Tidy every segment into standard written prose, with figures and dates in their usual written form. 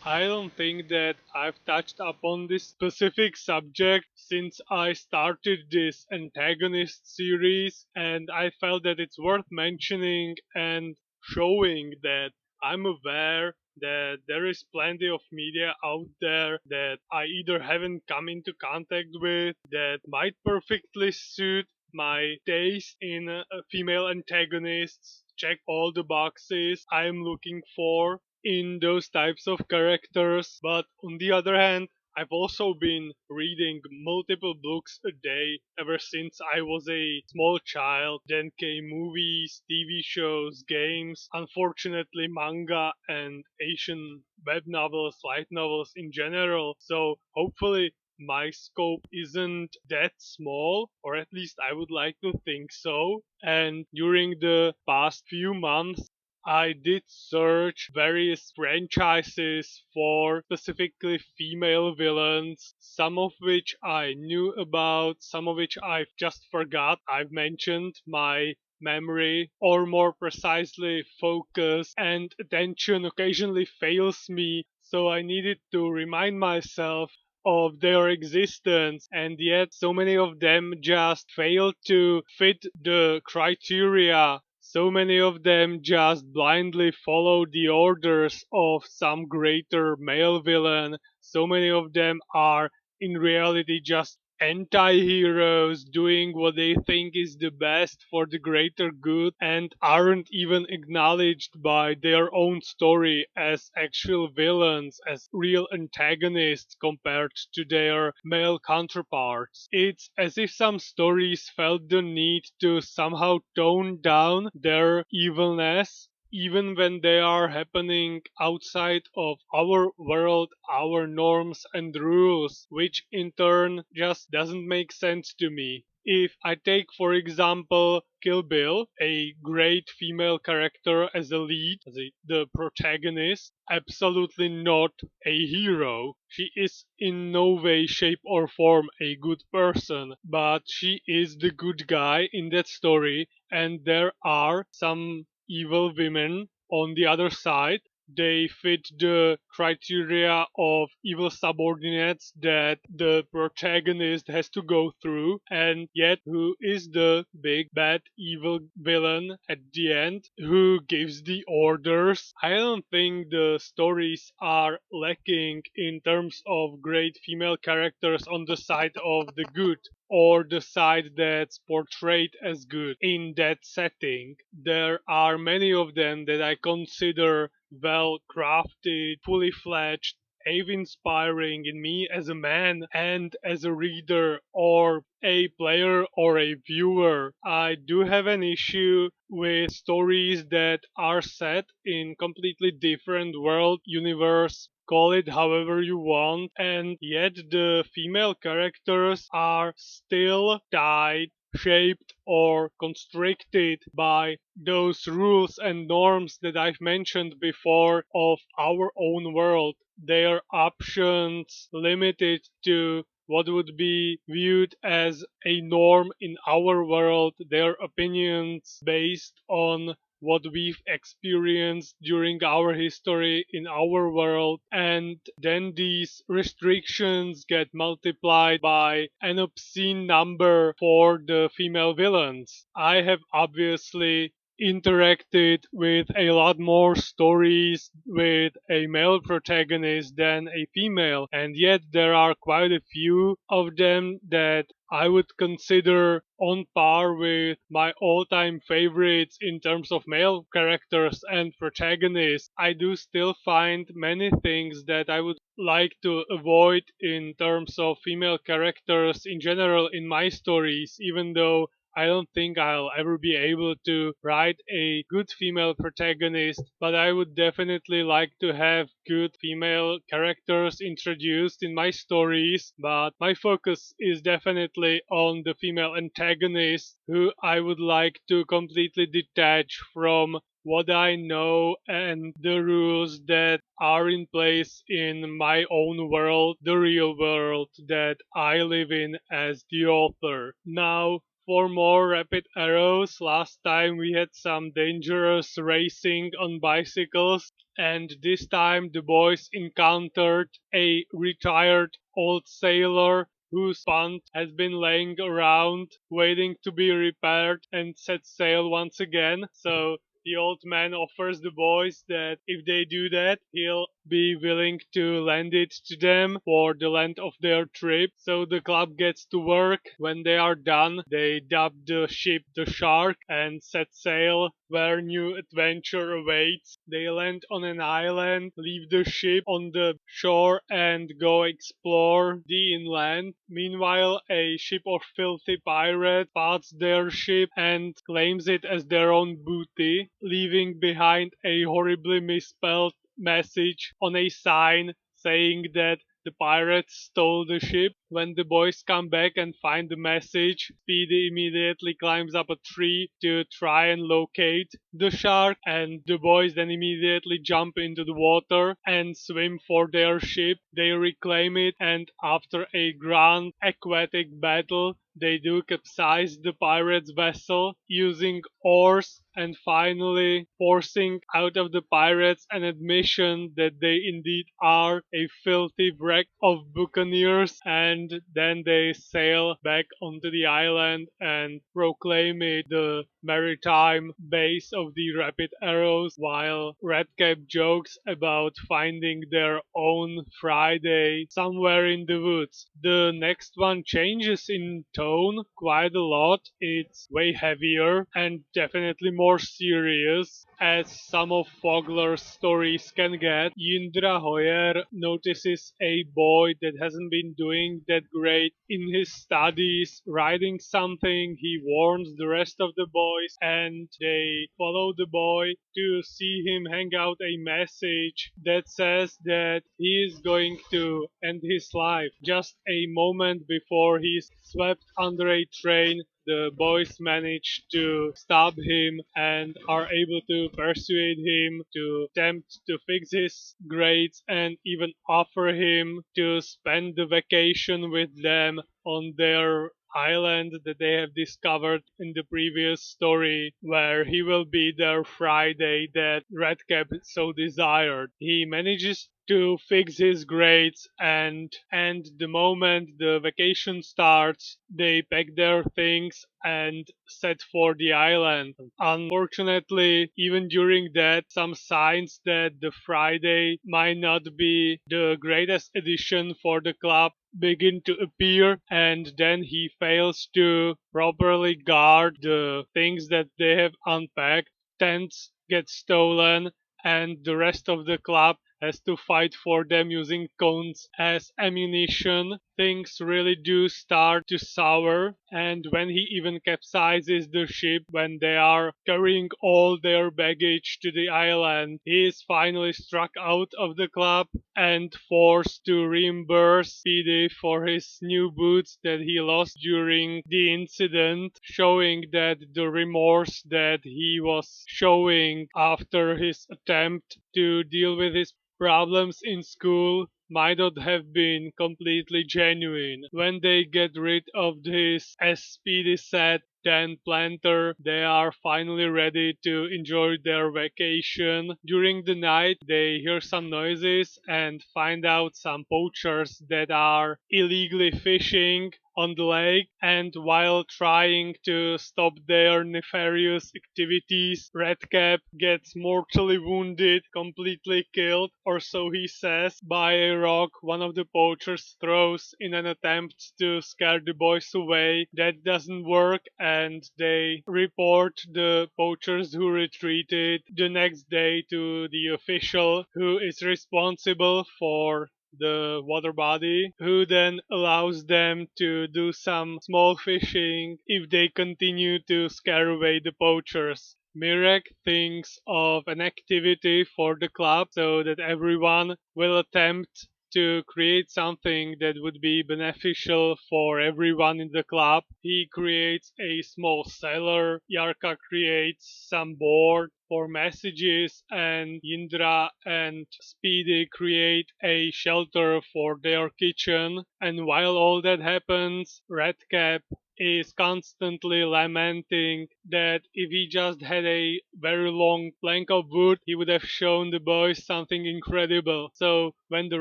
I don't think that I've touched upon this specific subject since I started this antagonist series, and I felt that it's worth mentioning and showing that I'm aware that there is plenty of media out there that I either haven't come into contact with that might perfectly suit my taste in female antagonists, check all the boxes I'm looking for in those types of characters. But on the other hand, I've also been reading multiple books a day ever since I was a small child. Then came movies, TV shows, games, unfortunately manga and Asian web novels, light novels in general. So hopefully my scope isn't that small, or at least I would like to think so. And during the past few months, I did search various franchises for specifically female villains, some of which I knew about, some of which I've just forgot. I've mentioned my memory, or more precisely, focus and attention occasionally fails me, so I needed to remind myself of their existence, and yet so many of them just fail to fit the criteria. So many of them just blindly follow the orders of some greater male villain. So many of them are in reality just anti-heroes doing what they think is the best for the greater good and aren't even acknowledged by their own story as actual villains, as real antagonists compared to their male counterparts. It's as if some stories felt the need to somehow tone down their evilness even when they are happening outside of our world, our norms and rules, which in turn just doesn't make sense to me. If I take, for example, Kill Bill, a great female character as a lead, the protagonist, absolutely not a hero. She is in no way, shape, or form a good person, but she is the good guy in that story, and there are some evil women on the other side. They fit the criteria of evil subordinates that the protagonist has to go through, and yet who is the big bad evil villain at the end who gives the orders? I don't think the stories are lacking in terms of great female characters on the side of the good, or the side that's portrayed as good in that setting. There are many of them that I consider well crafted, fully fledged, inspiring in me as a man and as a reader or a player or a viewer. I do have an issue with stories that are set in completely different world universe, call it however you want, and yet the female characters are still tied, shaped, or constricted by those rules and norms that I've mentioned before of our own world. Their options limited to what would be viewed as a norm in our world, their opinions based on what we've experienced during our history in our world, and then these restrictions get multiplied by an obscene number for the female villains. I have obviously interacted with a lot more stories with a male protagonist than a female, and yet there are quite a few of them that I would consider on par with my all-time favorites in terms of male characters and protagonists. I do still find many things that I would like to avoid in terms of female characters in general in my stories, even though I don't think I'll ever be able to write a good female protagonist, but I would definitely like to have good female characters introduced in my stories. But my focus is definitely on the female antagonist, who I would like to completely detach from what I know and the rules that are in place in my own world, the real world that I live in as the author. Now, for more rapid arrows. Last time we had some dangerous racing on bicycles, and this time the boys encountered a retired old sailor whose punt has been laying around waiting to be repaired and set sail once again. So the old man offers the boys that if they do that, he'll be willing to lend it to them for the length of their trip. So the club gets to work. When they are done, they dub the ship the Shark and set sail where new adventure awaits. They land on an island, leave the ship on the shore and go explore the inland. Meanwhile, a ship of filthy pirates spots their ship and claims it as their own booty, leaving behind a horribly misspelled message on a sign saying that the pirates stole the ship. When the boys come back and find the message, Speedy immediately climbs up a tree to try and locate the shark, and the boys then immediately jump into the water and swim for their ship. They reclaim it, and after a grand aquatic battle, they do capsize the pirates' vessel using oars and finally forcing out of the pirates an admission that they indeed are a filthy wreck of buccaneers, and then they sail back onto the island and proclaim it the maritime base of the Rapid Arrows, while Redcap jokes about finding their own Friday somewhere in the woods. The next one changes in tone quite a lot. It's way heavier and definitely more serious, as some of Fogler's stories can get. Yindra Hoyer notices a boy that hasn't been doing that great in his studies, writing something. He warns the rest of the boys, and they follow the boy to see him hang out a message that says that he is going to end his life. Just a moment before he's swept under a train, the boys manage to stop him and are able to persuade him to attempt to fix his grades and even offer him to spend the vacation with them on their island that they have discovered in the previous story, where he will be their Friday that Redcap so desired. He manages to fix his grades, and the moment the vacation starts, they pack their things and set for the island. Unfortunately, even during that, some signs that the Friday might not be the greatest addition for the club begin to appear, and then he fails to properly guard the things that they have unpacked. Tents get stolen, and the rest of the club has to fight for them using cones as ammunition. Things really do start to sour, and when he even capsizes the ship when they are carrying all their baggage to the island, he is finally struck out of the club and forced to reimburse Speedy for his new boots that he lost during the incident, showing that the remorse that he was showing after his attempt to deal with his problems in school might not have been completely genuine. When they get rid of his, as Speedy said, Dan Planter, they are finally ready to enjoy their vacation. During the night, they hear some noises and find out some poachers that are illegally fishing on the lake, and while trying to stop their nefarious activities, Redcap gets mortally wounded, completely killed, or so he says, by a rock one of the poachers throws in an attempt to scare the boys away. That doesn't work, and they report the poachers who retreated the next day to the official who is responsible for the water body, who then allows them to do some small fishing if they continue to scare away the poachers. Mirek thinks of an activity for the club so that everyone will attempt to create something that would be beneficial for everyone in the club. He creates a small cellar, Yarka creates some board for messages, and Indra and Speedy create a shelter for their kitchen. And while all that happens, Redcap is constantly lamenting that if he just had a very long plank of wood, he would have shown the boys something incredible. So when the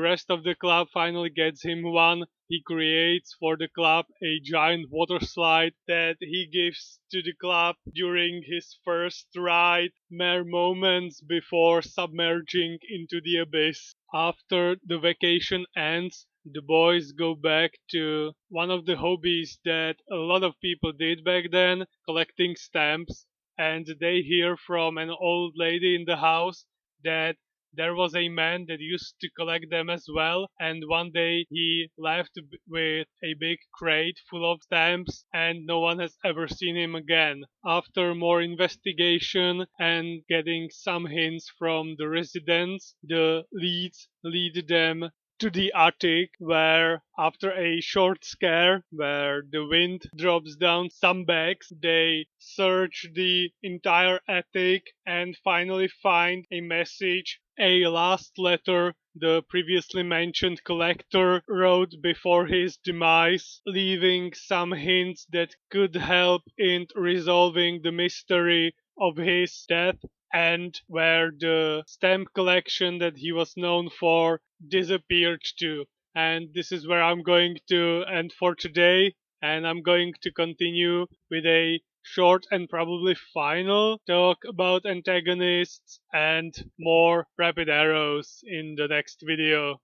rest of the club finally gets him one, he creates for the club a giant water slide that he gives to the club during his first ride, mere moments before submerging into the abyss. After the vacation ends, the boys go back to one of the hobbies that a lot of people did back then, collecting stamps, and they hear from an old lady in the house that there was a man that used to collect them as well, and one day he left with a big crate full of stamps, and no one has ever seen him again. After more investigation and getting some hints from the residents, the leads lead them to the attic, where after a short scare where the wind drops down some bags, they search the entire attic and finally find a message, a last letter the previously mentioned collector wrote before his demise, leaving some hints that could help in resolving the mystery of his death, and where the stamp collection that he was known for disappeared too. And this is where I'm going to end for today, and I'm going to continue with a short and probably final talk about antagonists and more rapid arrows in the next video.